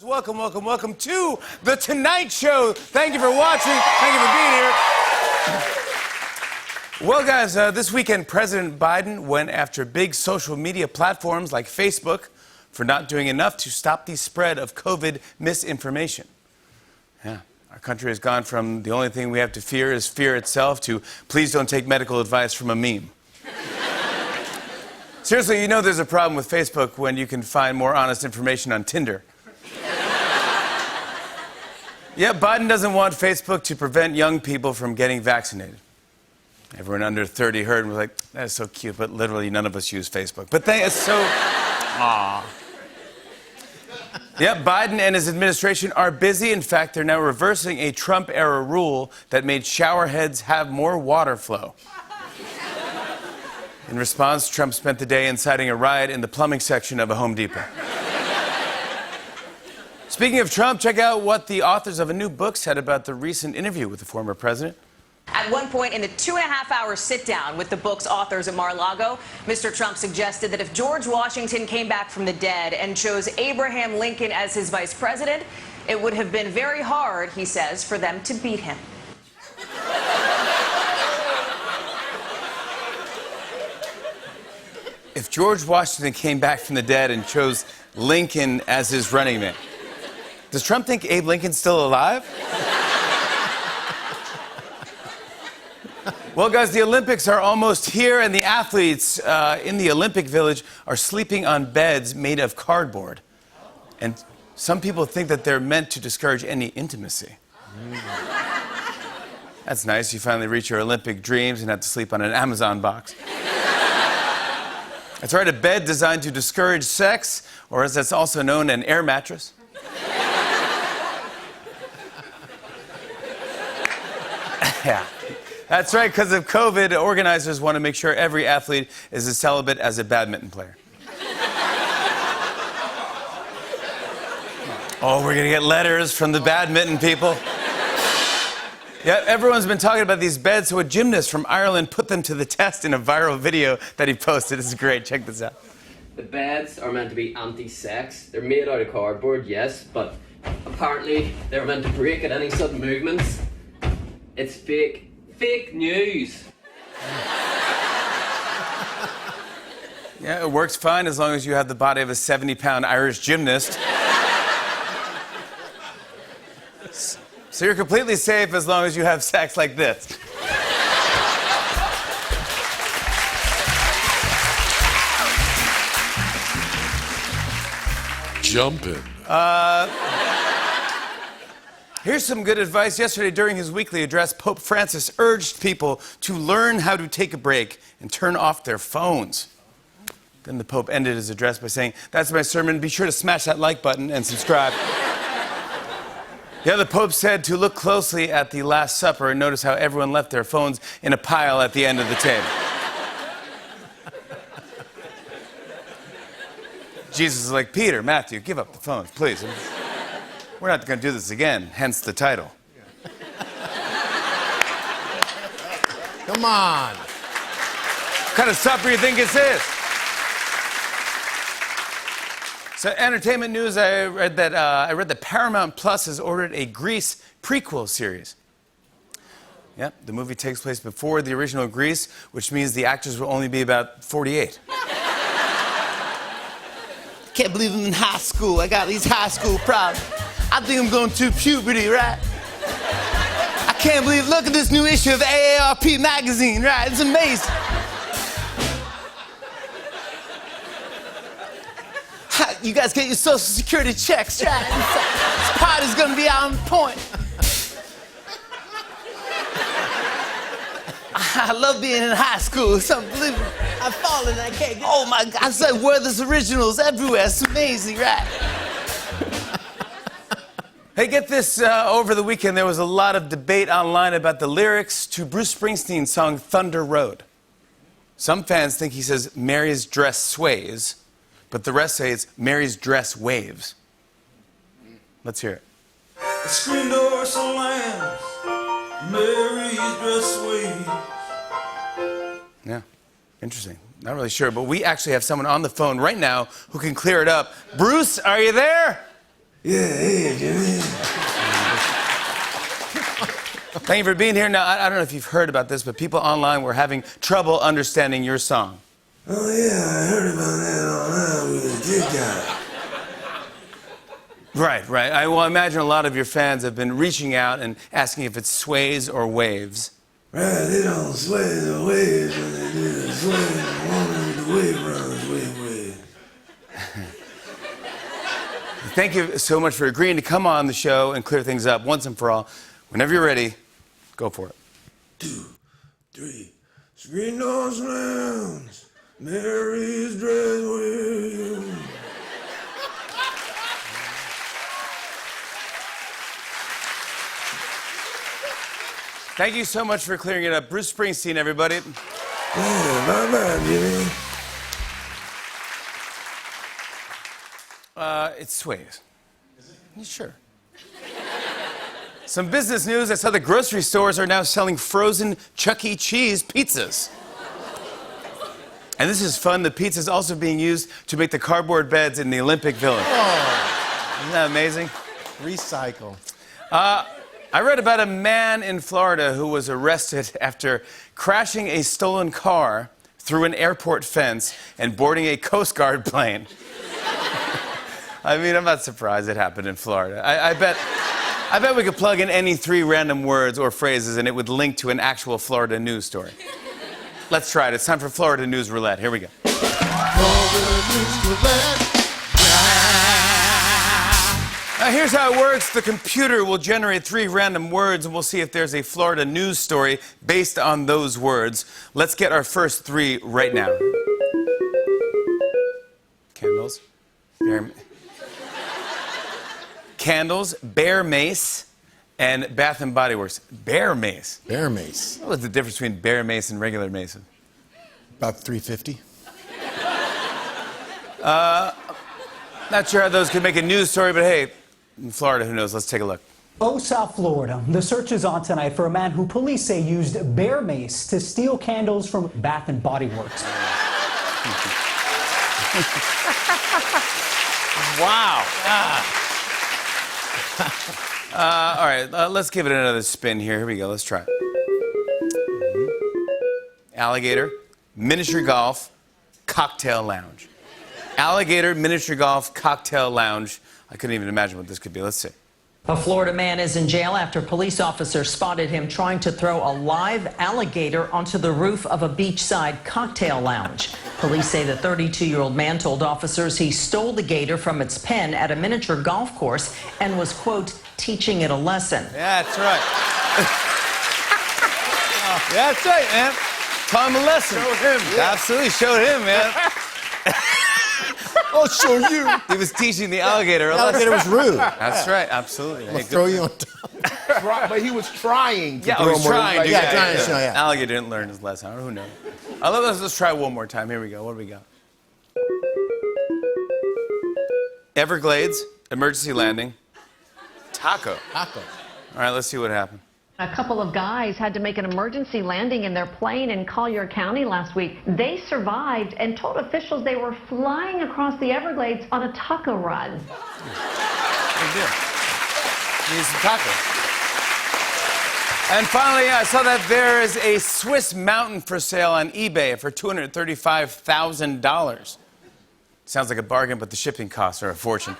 Welcome, welcome, welcome to The Tonight Show. Thank you for watching. Thank you for being here. Well, guys, this weekend, President Biden went after big social media platforms like Facebook for not doing enough to stop the spread of COVID misinformation. Yeah, our country has gone from the only thing we have to fear is fear itself to please don't take medical advice from a meme. Seriously, you know there's a problem with Facebook when you can find more honest information on Tinder. Yeah, Biden doesn't want Facebook to prevent young people from getting vaccinated. Everyone under 30 heard and was like, that's so cute, but literally none of us use Facebook. But it's so... Aww. Yeah, Biden and his administration are busy. In fact, they're now reversing a Trump-era rule that made shower heads have more water flow. In response, Trump spent the day inciting a riot in the plumbing section of a Home Depot. Speaking of Trump, check out what the authors of a new book said about the recent interview with the former president. At one point in the 2.5-hour sit-down with the book's authors at Mar-a-Lago, Mr. Trump suggested that if George Washington came back from the dead and chose Abraham Lincoln as his vice president, it would have been very hard, he says, for them to beat him. If George Washington came back from the dead and chose Lincoln as his running mate, does Trump think Abe Lincoln's still alive? Well, guys, the Olympics are almost here, and the athletes in the Olympic Village are sleeping on beds made of cardboard. And some people think that they're meant to discourage any intimacy. That's nice. You finally reach your Olympic dreams and have to sleep on an Amazon box. That's right, a bed designed to discourage sex, or as it's also known, an air mattress. Yeah, that's right, because of COVID, organizers want to make sure every athlete is as celibate as a badminton player. Oh, we're going to get letters from the badminton people. Yeah, everyone's been talking about these beds, so a gymnast from Ireland put them to the test in a viral video that he posted. This is great. Check this out. The beds are meant to be anti-sex. They're made out of cardboard, yes, but apparently they're meant to break at any sudden movements. It's fake. Fake news. Yeah, it works fine as long as you have the body of a 70-pound Irish gymnast. So you're completely safe as long as you have sex like this. Jumping. Here's some good advice. Yesterday, during his weekly address, Pope Francis urged people to learn how to take a break and turn off their phones. Then the Pope ended his address by saying, that's my sermon. Be sure to smash that like button and subscribe. Yeah, the Pope said to look closely at the Last Supper and notice how everyone left their phones in a pile at the end of the table. Jesus is like, Peter, Matthew, give up the phones, please. We're not going to do this again, hence the title. Come on. What kind of supper you think this is? So, entertainment news, I read that Paramount Plus has ordered a Grease prequel series. Yep, the movie takes place before the original Grease, which means the actors will only be about 48. Can't believe I'm in high school. I got these high school problems. I think I'm going through puberty, right? I can't believe, look at this new issue of AARP magazine, right? It's amazing. You guys get your Social Security checks, right? This party's gonna be on point. I love being in high school. It's unbelievable. I'm falling, I can't get... Oh my God, it's like Werther's Originals everywhere. It's amazing, right? Hey, get this, over the weekend there was a lot of debate online about the lyrics to Bruce Springsteen's song Thunder Road. Some fans think he says Mary's dress sways, but the rest say it's Mary's dress waves. Let's hear it. The screen door slams, Mary's dress waves. Yeah, interesting. Not really sure, but we actually have someone on the phone right now who can clear it up. Bruce, are you there? Yeah, hey, Jimmy. Thank you for being here. Now, I don't know if you've heard about this, but people online were having trouble understanding your song. Oh, yeah, I heard about that online with TikTok. Right. I imagine a lot of your fans have been reaching out and asking if it sways or waves. Right, they don't sway the waves when they do the sway the woman with the wave runs, wave. Thank you so much for agreeing to come on the show and clear things up once and for all. Whenever you're ready, go for it. 2, 3. Screen door slams. Mary's dress wave. Thank you so much for clearing it up. Bruce Springsteen, everybody. Yeah, bye-bye, Jimmy. It sways. Sure. Some business news. I saw the grocery stores are now selling frozen Chuck E. Cheese pizzas. And this is fun. The pizza is also being used to make the cardboard beds in the Olympic Village. Oh, Isn't that amazing? recycle. I read about a man in Florida who was arrested after crashing a stolen car through an airport fence and boarding a Coast Guard plane. I mean, I'm not surprised it happened in Florida. I bet we could plug in any 3 random words or phrases and it would link to an actual Florida news story. Let's try it. It's time for Florida News Roulette. Here we go. Now, here's how it works. The computer will generate 3 random words, and we'll see if there's a Florida news story based on those words. Let's get our first 3 right now. Candles. Candles, Bear Mace, and Bath and Body Works. Bear Mace. Bear mace. What's the difference between Bear Mace and regular mace? About $3.50. Not sure how those could make a news story, but hey, in Florida, who knows? Let's take a look. Oh, South Florida. The search is on tonight for a man who police say used bear mace to steal candles from Bath and Body Works. Wow. All right, let's give it another spin here. Here we go. Let's try it. Alligator, miniature golf, cocktail lounge. Alligator, miniature golf, cocktail lounge. I couldn't even imagine what this could be. Let's see. A Florida man is in jail after police officers spotted him trying to throw a live alligator onto the roof of a beachside cocktail lounge. Police say the 32-year-old man told officers he stole the gator from its pen at a miniature golf course and was, quote, teaching it a lesson. Yeah, that's right. That's right, man. Taught him a lesson. Show him, yeah. Absolutely showed him, man. I'll show you. He was teaching the alligator a The lesson. alligator was rude. That's right, absolutely. I'll Hey, throw good. you on top. But he was trying to Yeah, throw he was more. trying to. Yeah, trying to show, yeah. Alligator didn't learn his lesson. Who knows? Let's try one more time. Here we go. What do we got? Everglades, emergency landing, taco. Taco. All right, let's see what happened. A couple of guys had to make an emergency landing in their plane in Collier County last week. They survived and told officials they were flying across the Everglades on a taco run. Big deal. Need some tacos. And finally, I saw that there is a Swiss mountain for sale on eBay for $235,000. Sounds like a bargain, but the shipping costs are a fortune.